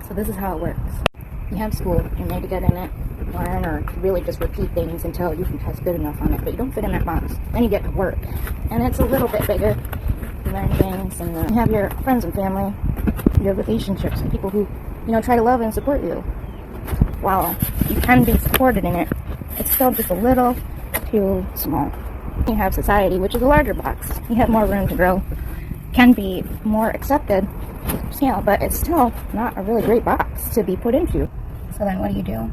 So this is how it works. You have school, you're made to get in it, learn, or really just repeat things until you can test good enough on it, but you don't fit in that box. Then you get to work, and it's a little bit bigger. You learn things, and you have your friends and family, your relationships, and people who, try to love and support you. While you can be supported in it, it's still just a little too small. You have society, which is a larger box. You have more room to grow, can be more accepted scale, but it's still not a really great box to be put into. So then what do? You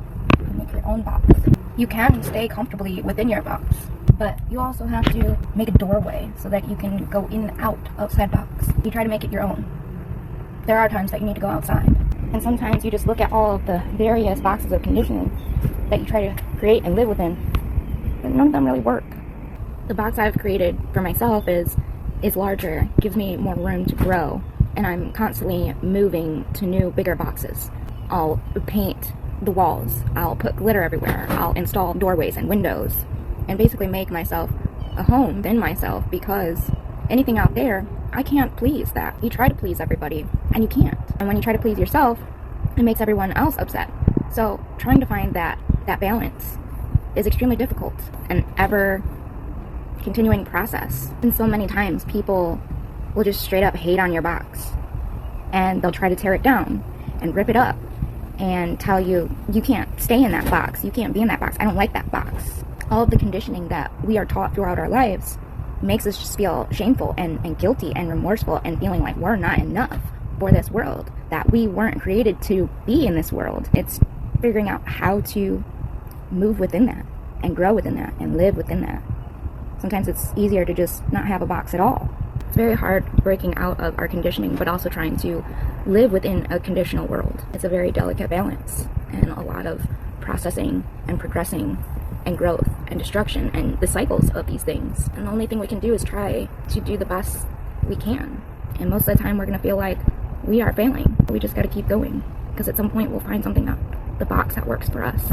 make your own box. You can stay comfortably within your box, but you also have to make a doorway so that you can go in and out outside box. You try to make it your own. There are times that you need to go outside, and sometimes you just look at all of the various boxes of conditioning that you try to create and live within, but none of them really work. The box I've created for myself is larger, gives me more room to grow, and I'm constantly moving to new, bigger boxes. I'll paint the walls, I'll put glitter everywhere, I'll install doorways and windows, and basically make myself a home within myself, because anything out there, I can't please that. You try to please everybody, and you can't. And when you try to please yourself, it makes everyone else upset. So trying to find that balance is extremely difficult, and ever continuing process. And so many times people will just straight up hate on your box, and they'll try to tear it down and rip it up and tell you, you can't stay in that box, you can't be in that box, I don't like that box. All of the conditioning that we are taught throughout our lives makes us just feel shameful and guilty and remorseful, and feeling like we're not enough for this world, that we weren't created to be in this world. It's figuring out how to move within that and grow within that and live within that. Sometimes it's easier to just not have a box at all. It's very hard breaking out of our conditioning, but also trying to live within a conditional world. It's a very delicate balance, and a lot of processing and progressing and growth and destruction and the cycles of these things. And the only thing we can do is try to do the best we can. And most of the time we're going to feel like we are failing. We just got to keep going, because at some point we'll find something the box that works for us.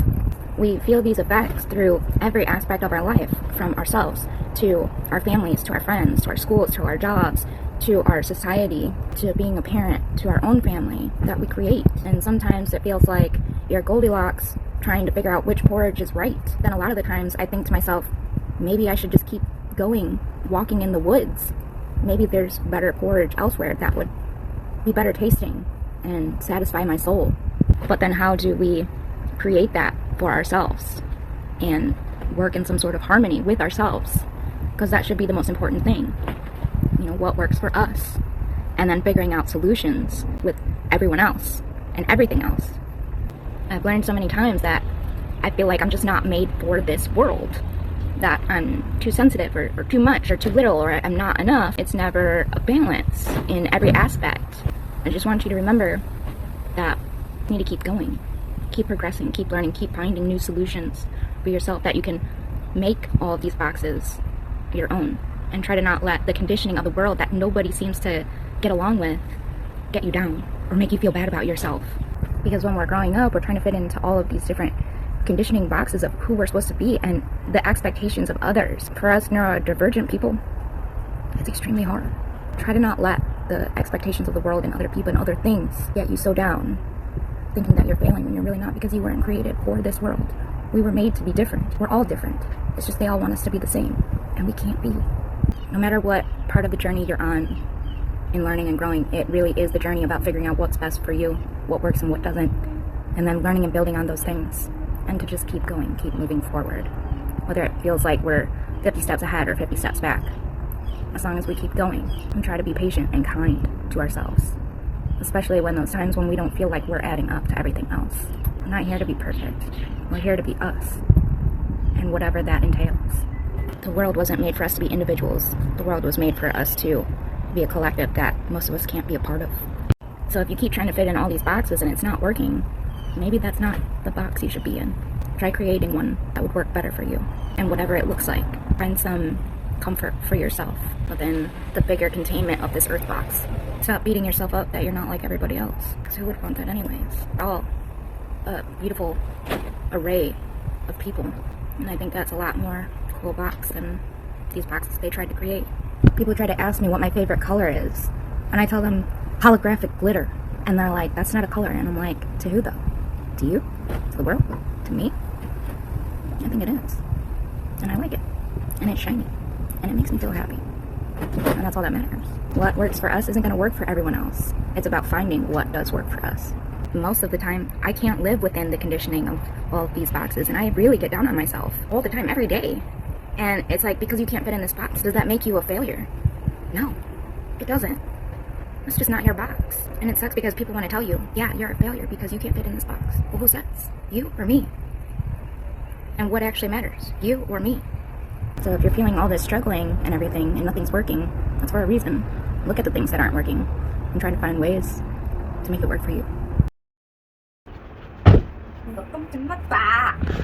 We feel these effects through every aspect of our life, from ourselves to our families, to our friends, to our schools, to our jobs, to our society, to being a parent, to our own family that we create. And sometimes it feels like you're Goldilocks trying to figure out which porridge is right. Then a lot of the times I think to myself, maybe I should just keep going, walking in the woods. Maybe there's better porridge elsewhere that would be better tasting and satisfy my soul. But then how do we create that for ourselves and work in some sort of harmony with ourselves? Because that should be the most important thing. What works for us, and then figuring out solutions with everyone else and everything else. I've learned so many times that I feel like I'm just not made for this world, that I'm too sensitive or too much or too little, or I'm not enough. It's never a balance in every aspect. I just want you to remember that you need to keep going, keep progressing, keep learning, keep finding new solutions for yourself, that you can make all of these boxes your own, and try to not let the conditioning of the world that nobody seems to get along with get you down or make you feel bad about yourself. Because when we're growing up, we're trying to fit into all of these different conditioning boxes of who we're supposed to be and the expectations of others. For us neurodivergent people, it's extremely hard. Try to not let the expectations of the world and other people and other things get you so down, thinking that you're failing when you're really not, because you weren't created for this world. We were made to be different. We're all different. It's just they all want us to be the same, and we can't be. No matter what part of the journey you're on in learning and growing, it really is the journey about figuring out what's best for you, what works and what doesn't, and then learning and building on those things, and to just keep going, keep moving forward. Whether it feels like we're 50 steps ahead or 50 steps back, as long as we keep going and try to be patient and kind to ourselves, especially when those times when we don't feel like we're adding up to everything else. We're not here to be perfect. We're here to be us, and whatever that entails. The world wasn't made for us to be individuals. The world was made for us to be a collective that most of us can't be a part of. So if you keep trying to fit in all these boxes and it's not working, maybe that's not the box you should be in. Try creating one that would work better for you, and whatever it looks like. Find some comfort for yourself within the bigger containment of this earth box. Stop beating yourself up that you're not like everybody else, because who would want that anyways? We're all a beautiful array of people, and I think that's a lot more cool box than these boxes they tried to create. People try to ask me what my favorite color is, and I tell them holographic glitter. And they're like, that's not a color. And I'm like, to who though? To you? To the world? To me? I think it is. And I like it. And it's shiny. And it makes me feel happy. And that's all that matters. What works for us isn't going to work for everyone else. It's about finding what does work for us. Most of the time, I can't live within the conditioning of all of these boxes. And I really get down on myself all the time, every day. And it's like, because you can't fit in this box, does that make you a failure? No, it doesn't. It's just not your box. And it sucks because people want to tell you, yeah, you're a failure because you can't fit in this box. Well, who says? You or me? And what actually matters? You or me? So if you're feeling all this struggling and everything and nothing's working, that's for a reason. Look at the things that aren't working and try to find ways to make it work for you. Welcome to my box.